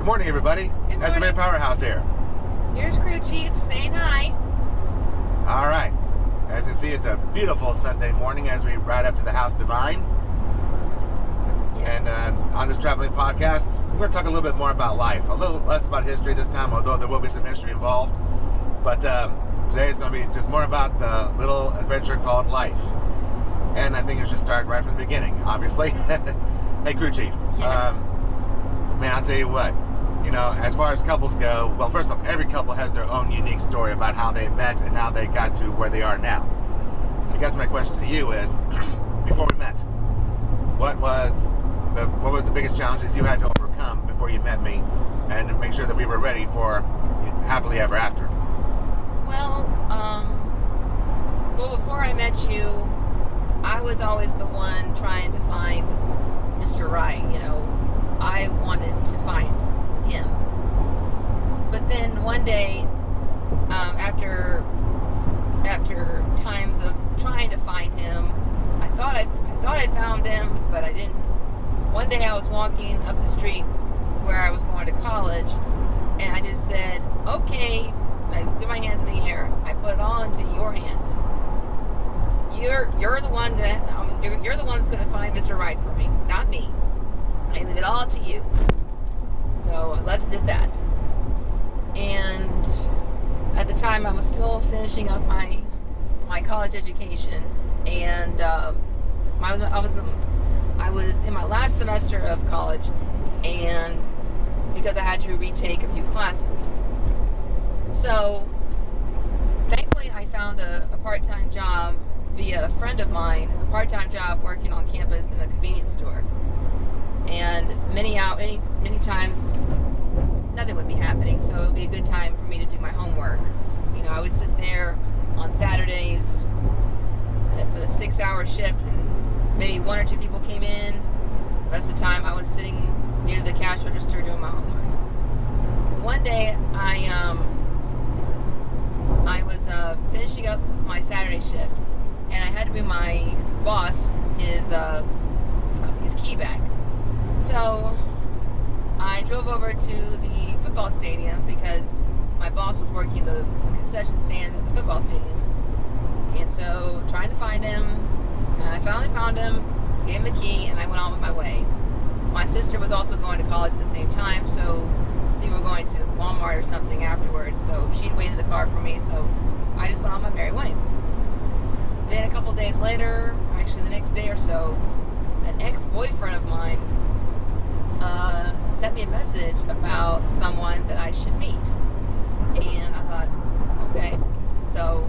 Good morning, everybody. Good morning. SFAPowerhouse here. Here's Crew Chief saying hi. All right. As you see, it's a beautiful Sunday morning as we ride up to the House Divine. Yeah. And on this traveling podcast, we're going to talk a little bit more about life. A little less about history this time, although there will be some history involved. But today is going to be just more about the little adventure called life. And I think you should start right from the beginning, obviously. Hey, Crew Chief. Yes. Man, I'll tell you what. You know, as far as couples go, well, first off, every couple has their own unique story about how they met and how they got to where they are now. I guess my question to you is, before we met, what was the biggest challenges you had to overcome before you met me, and to make sure that we were ready for happily ever after? Well, before I met you, I was always the one trying to find Mr. Right. You know, I wanted to find him. But then one day, after times of trying to find him, I thought I found him, but I didn't. One day I was walking up the street where I was going to college, and I just said, "Okay." I threw my hands in the air. I put it all into your hands. You're the one you're the one that's gonna find Mr. Right for me, not me. I leave it all to you. So I left it at that. And at the time, I was still finishing up my college education, and I was in my last semester of college, and because I had to retake a few classes. So thankfully, I found a part-time job via a friend of mine, a part-time job working on campus in a convenience store. And many times nothing would be happening, so it would be a good time for me to do my homework. You know, I would sit there on Saturdays for the 6-hour shift, and maybe one or two people came in. The rest of the time I was sitting near the cash register doing my homework. One day I was finishing up my Saturday shift, and I had to bring my boss his key back. So I drove over to the football stadium because my boss was working the concession stands at the football stadium. And so trying to find him, I finally found him, gave him the key, and I went on with my way. My sister was also going to college at the same time, so they were going to Walmart or something afterwards. So she'd wait in the car for me, so I just went on my merry way. Then a couple days later, actually the next day or so, an ex-boyfriend of mine sent me a message about someone that I should meet. And I thought, okay. So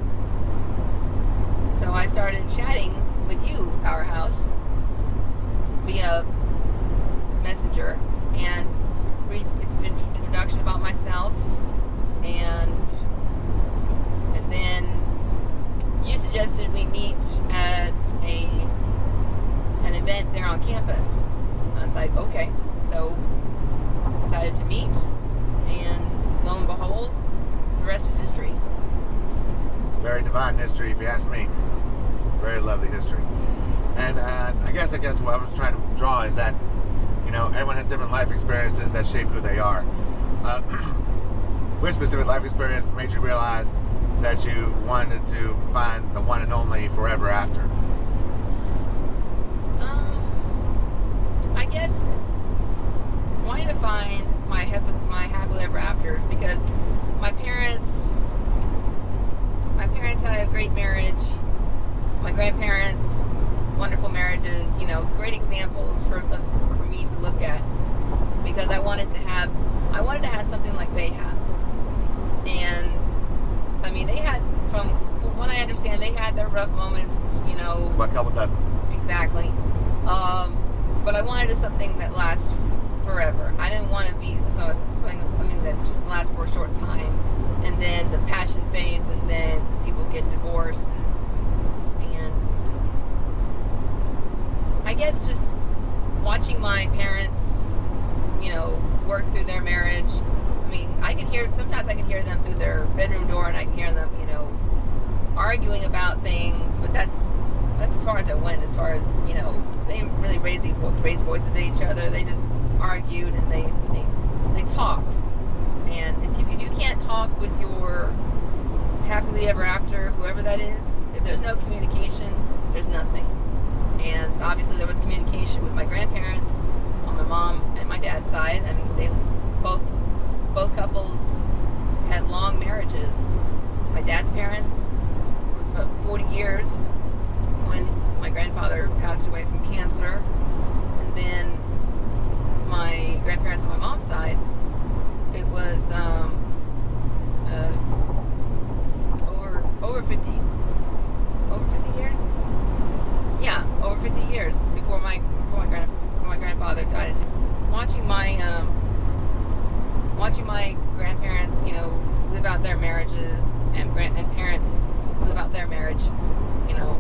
I started chatting with you, Powerhouse, via Messenger, and brief introduction about myself, and then you suggested we meet at an event there on campus. I was like, okay. So decided to meet, and lo and behold, the rest is history. Very divine history, if you ask me. Very lovely history. And I guess what I was trying to draw is that, you know, everyone has different life experiences that shape who they are. Which specific life experience made you realize that you wanted to find the one and only forever after? I guess wanting to find my happily ever afters, because my parents had a great marriage. My grandparents, wonderful marriages. You know, great examples for me to look at, because I wanted to have something like they have. And I mean, they had, from what I understand, they had their rough moments. You know, What couple doesn't? Exactly. But I wanted something that lasts forever. I didn't want to be something that just lasts for a short time, and then the passion fades, and then the people get divorced, and I guess just watching my parents, you know, work through their marriage. I mean, sometimes I can hear them through their bedroom door, and I can hear them, you know, arguing about things, but that's as far as it went. As far as, they didn't really raise voices at each other. They just argued, and they they talked. And if you can't talk with your happily ever after, whoever that is, if there's no communication, there's nothing. And obviously there was communication with my grandparents on my mom and my dad's side. I mean, they both couples had long marriages. My dad's parents, it was about 40 years when my grandfather passed away from cancer. And then my grandparents on my mom's side, it was over 50. Is it over 50 years? Yeah, over 50 years before my grandfather died. Watching my grandparents, you know, live out their marriages, and parents live out their marriage, you know,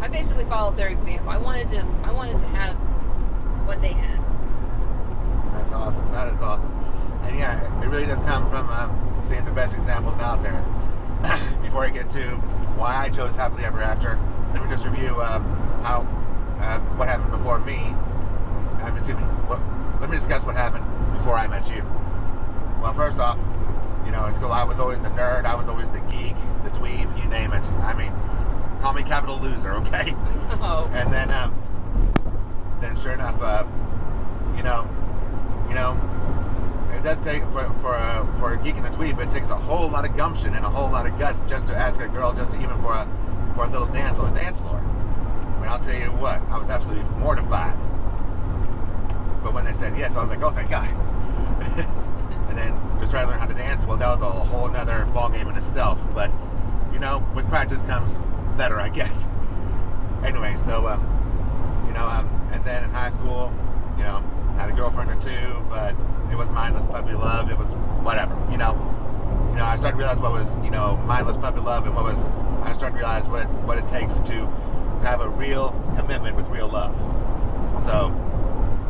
I basically followed their example. I wanted to have what they had. That's awesome. That is awesome. And yeah, it really does come from seeing the best examples out there. Before I get to why I chose happily ever after, let me just review what happened before me. Let me discuss what happened before I met you. Well, first off, you know, in school I was always the nerd, I was always the geek, the dweeb, you name it. I mean, call me capital loser, okay? Oh. And then sure enough, you know, it does take for a geek and a dweeb, but it takes a whole lot of gumption and a whole lot of guts just to ask a girl just to even for a little dance on the dance floor. I mean, I'll tell you what, I was absolutely mortified. But when they said yes, I was like, oh, thank God. And then just try to learn how to dance, well, that was a whole nother ballgame in itself. But, you know, with practice comes better, I guess. Anyway, so, and then in high school, you know, had a girlfriend or two, but it was mindless puppy love. It was whatever, you know. I started to realize what was, you know, mindless puppy love, and I started to realize what it takes to have a real commitment with real love. So,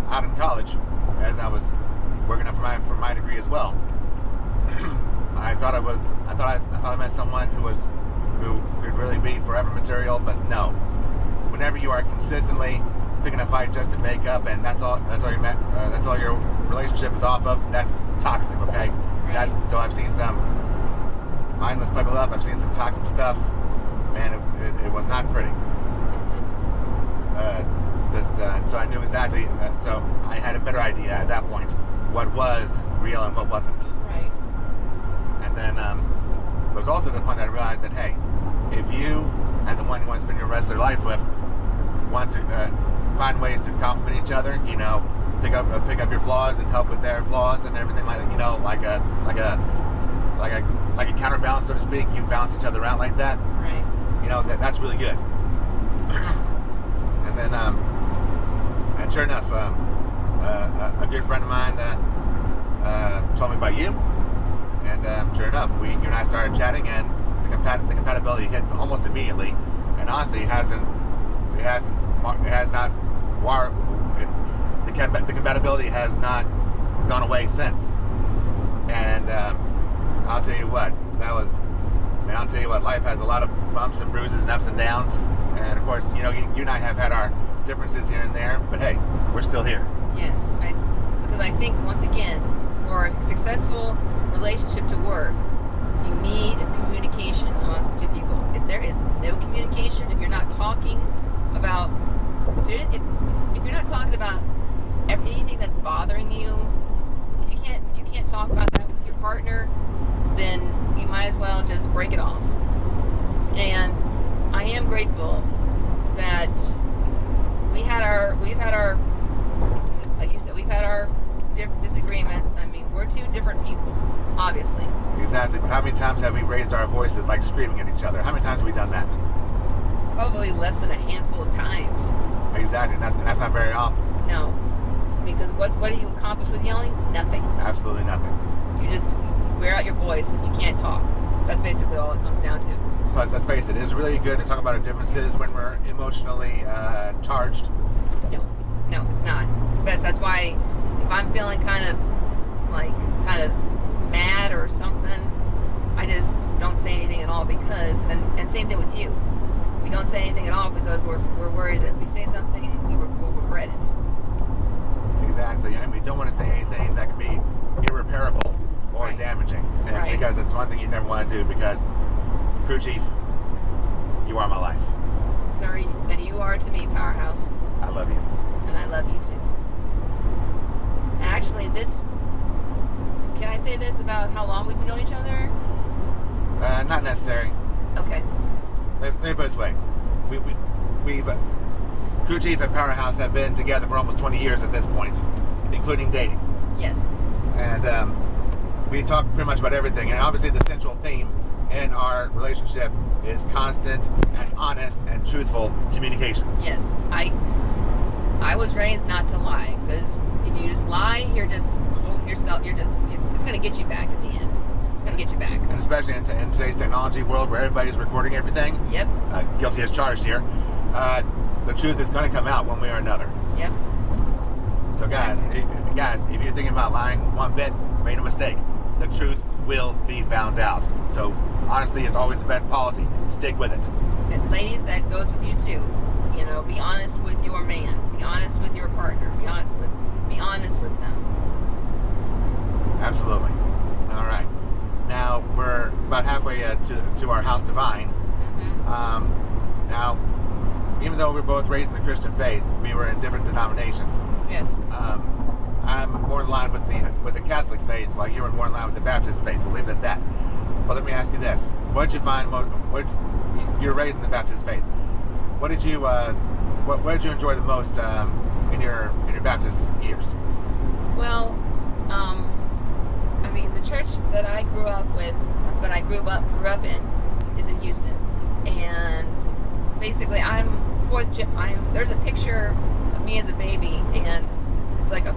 out in college, as I was working up for my degree as well, I thought I met someone who could really be forever material, but no. Whenever you are consistently picking a fight just to make up, and that's all your relationship is off of, that's toxic, okay? So I've seen some mindless puppy love, I've seen some toxic stuff, and it was not pretty. So I knew exactly, so I had a better idea at that point what was real and what wasn't. Right. And then it was also the point that I realized that, hey, if you and the one you want to spend your rest of your life with want to find ways to complement each other, you know, pick up your flaws and help with their flaws and everything like that, you know, like a counterbalance, so to speak, you balance each other out like that. Right. You know, that's really good. And then, and sure enough, a good friend of mine told me about you, and sure enough, you and I started chatting, and the compatibility hit almost immediately. And honestly, the compatibility has not gone away since. And I'll tell you what, life has a lot of bumps and bruises and ups and downs. And of course, you know, you and I have had our differences here and there, but hey, we're still here. Yes, because I think, once again, for a successful relationship to work, you need communication amongst the two people. If there is no communication, if you're not talking about, if you're not talking about anything that's bothering you, if you can't talk about that with your partner, then you might as well just break it off. And I am grateful that we've had our, like you said, we've had our different disagreements. I mean, we're two different people, obviously. Exactly, but how many times have we raised our voices like screaming at each other? How many times have we done that? Probably less than a handful of times. Exactly, and that's not very often. No, because what do you accomplish with yelling? Nothing. Absolutely nothing. You wear out your voice and you can't talk. That's basically all it comes down to. Plus, let's face it, it's really good to talk about our differences when we're emotionally charged. No, it's not. It's best. That's why if I'm feeling kind of mad or something, I just don't say anything at all, because, and same thing with you. We don't say anything at all because we're worried that if we say something, we'll regret it. Exactly, and we don't want to say anything that could be irreparable or Right. damaging. And Right. because it's one thing you never want to do, because Crew Chief, you are my life. Sorry, and you are to me, Powerhouse. I love you. And I love you too. And actually, can I say this about how long we've known each other? Not necessary. Okay. Let me put it this way. We've Crew Chief and Powerhouse have been together for almost 20 years at this point, including dating. Yes. And we talk pretty much about everything. And obviously the central theme in our relationship is constant and honest and truthful communication. Yes. I was raised not to lie, because if you just lie, you're just holding yourself. It's going to get you back in the end. It's going to get you back. And especially in today's technology world where everybody's recording everything. Yep. Guilty as charged here. The truth is going to come out one way or another. Yep. So guys, if you're thinking about lying one bit, made a mistake. The truth will be found out. So honestly, it's always the best policy. Stick with it. And ladies, that goes with you too. You know, be honest with your man. Be honest with your partner. Be honest with them. Absolutely. All right. Now we're about halfway to our house divine. Mm-hmm. Now, even though we're both raised in the Christian faith, we were in different denominations. Yes. I'm more in line with the Catholic faith, while you're more in line with the Baptist faith. We'll leave it at that. But let me ask you this: what did you find? You're raised in the Baptist faith. What did you enjoy the most in your Baptist years? Well, I mean, the church that I grew up in, is in Houston, and basically, there's a picture of me as a baby, and it's like a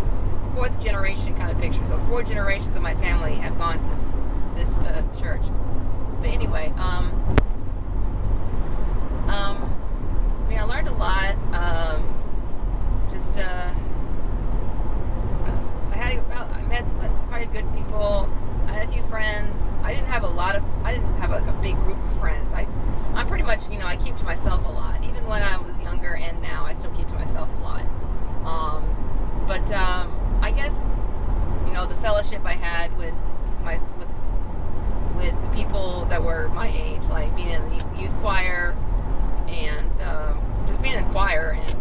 fourth generation kind of picture. So 4 generations of my family have gone to this church. But anyway, I mean, I learned a lot. I met quite good people. I had a few friends. I didn't have a big group of friends. I'm pretty much, I keep to myself a lot. Even when I was younger and now, I still keep to myself a lot. But I guess, the fellowship I had with the people that were my age, like being in the youth choir and just being in choir and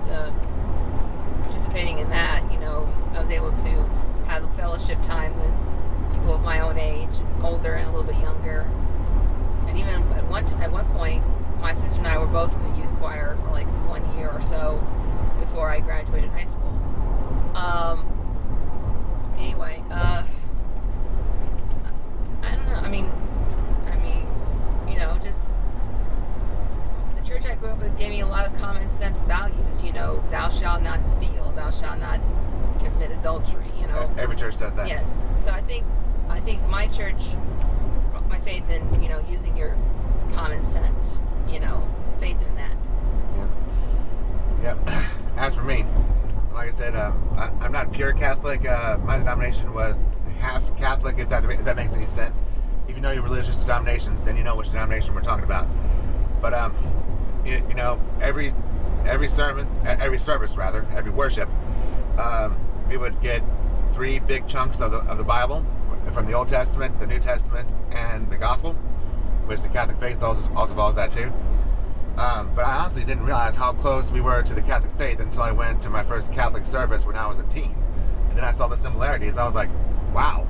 participating in that, I was able to have a fellowship time with people of my own age, older and a little bit younger. And even at one point, my sister and I were both in the youth choir for like 1 year or so before I graduated high school. Anyway, I don't know. I mean, just the church I grew up with gave me a lot of common sense values. Thou shalt not steal, thou shalt not commit adultery. Every church does that. Yes. So I think my church, my faith in using your common sense, faith in that. Yep. As for me, like I said, I'm not pure Catholic. My denomination was half Catholic, if that makes any sense. If you know your religious denominations, then you know which denomination we're talking about. But every service, every worship, we would get 3 big chunks of the Bible, from the Old Testament, the New Testament, and the Gospel, which the Catholic faith also follows that too. But I honestly didn't realize how close we were to the Catholic faith until I went to my first Catholic service when I was a teen. And then I saw the similarities. I was like, wow,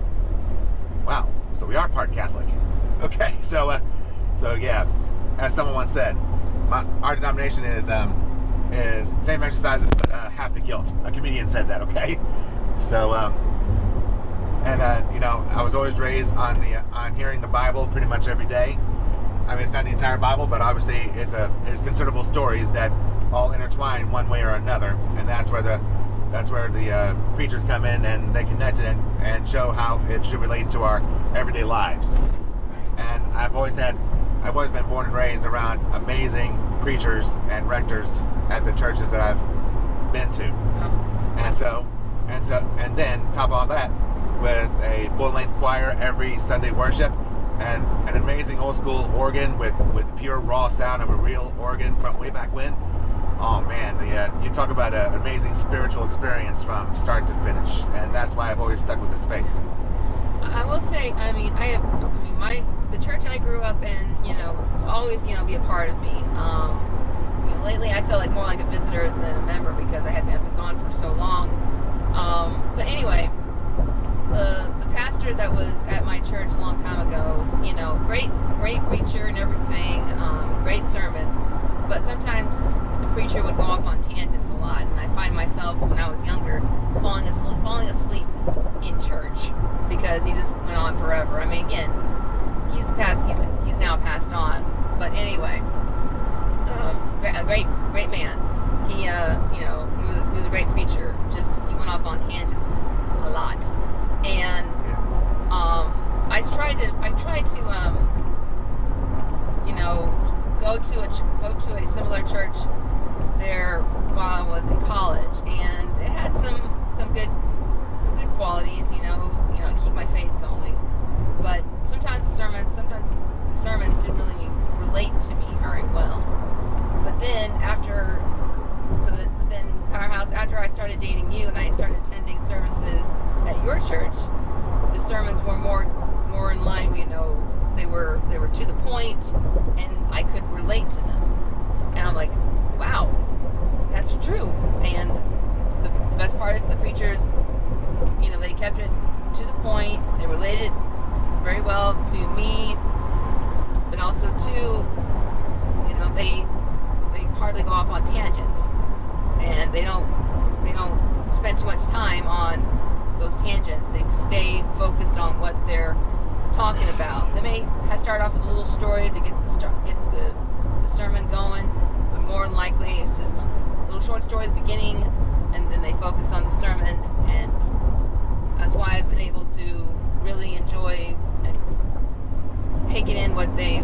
so we are part Catholic. Okay, so yeah, as someone once said, our denomination is same exercises but half the guilt. A comedian said that. Okay, so I was always raised on hearing the Bible pretty much every day. I mean, it's not the entire Bible, but obviously it's considerable stories that all intertwine one way or another, and that's where the preachers come in and they connect it and show how it should relate to our everyday lives. And I've always been born and raised around amazing preachers and rectors at the churches that I've been to. And then top on that, with a full-length choir every Sunday worship, and an amazing old school organ with pure raw sound of a real organ from way back when. Oh man, you talk about an amazing spiritual experience from start to finish, and that's why I've always stuck with this faith. I will say, the church I grew up in, always, be a part of me. Lately I feel like more like a visitor than a member because I've been gone for so long. But anyway, the pastor that was at my church a long time ago, great preacher and everything, great sermons, but sometimes the preacher would go off on tangents a lot, and I find myself when I was younger falling asleep in church because he just went on forever. I mean, again, he's now passed on, but anyway, a great man. He was a great preacher. Just he went off on tangents a lot, and I tried to go to a similar church there while I was in college, and it had some good qualities, keep my faith going. But sometimes the sermons didn't really relate to me very well. But then Powerhouse, after I started dating you and I started attending services at your church, the sermons were more in line, they were to the point, and I could relate to them. And I'm like, wow, that's true. And the best part is the preachers, they kept it to the point. They related very well to me, but also to, they hardly go off on tangents, and they don't spend too much time on those tangents. They stay focused on what they're talking about. They may start off with a little story to get the sermon going, but more than likely it's just a little short story at the beginning, and then they focus on the sermon. And that's why I've been able to really enjoy taking in what they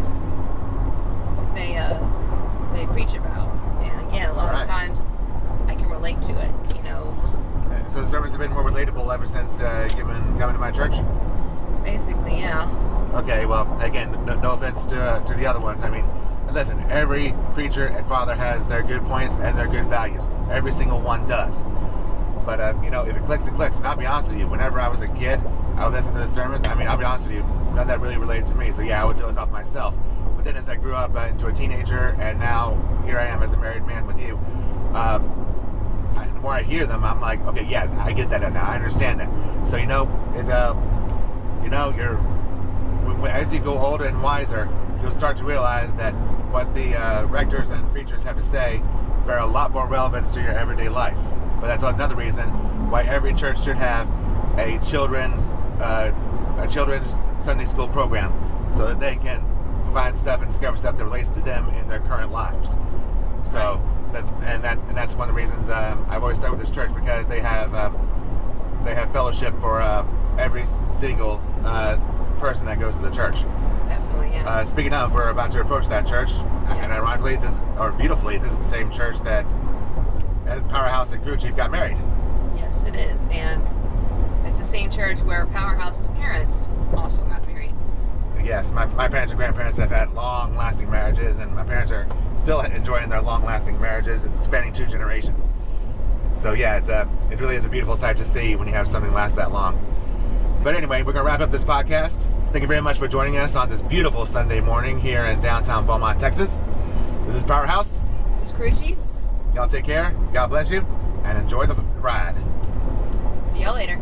preach about. And again, a lot of times I can relate to it, So the sermons have been more relatable ever since you've been coming to my church? Basically, yeah. Okay, well, again, no offense to the other ones. I mean, listen, every preacher and father has their good points and their good values. Every single one does. But, if it clicks, it clicks. And I'll be honest with you, whenever I was a kid, I would listen to the sermons. I mean, I'll be honest with you, none of that really related to me. So, yeah, I would do this off myself. But then as I grew up into a teenager, and now here I am as a married man with you, the more I hear them, I'm like, okay, yeah, I get that now. I understand that. So, as you go older and wiser, you'll start to realize that what the rectors and preachers have to say bear a lot more relevance to your everyday life. But that's another reason why every church should have a children's Sunday school program, so that they can find stuff and discover stuff that relates to them in their current lives. So that's one of the reasons I've always stuck with this church, because they have fellowship for every single person that goes to the church. Definitely, yes. Speaking of, we're about to approach that church, and ironically, beautifully, this is the same church that Powerhouse and Crew Chief got married. Yes, it is, and it's the same church where Powerhouse's parents also got married. Yes, my parents and grandparents have had long-lasting marriages, and my parents are still enjoying their long-lasting marriages. It's spanning 2 generations. So yeah, it really is a beautiful sight to see when you have something last that long. But anyway, we're going to wrap up this podcast. Thank you very much for joining us on this beautiful Sunday morning here in downtown Beaumont, Texas. This is Powerhouse. This is Crew Chief. Y'all take care. God bless you, and enjoy the ride. See y'all later.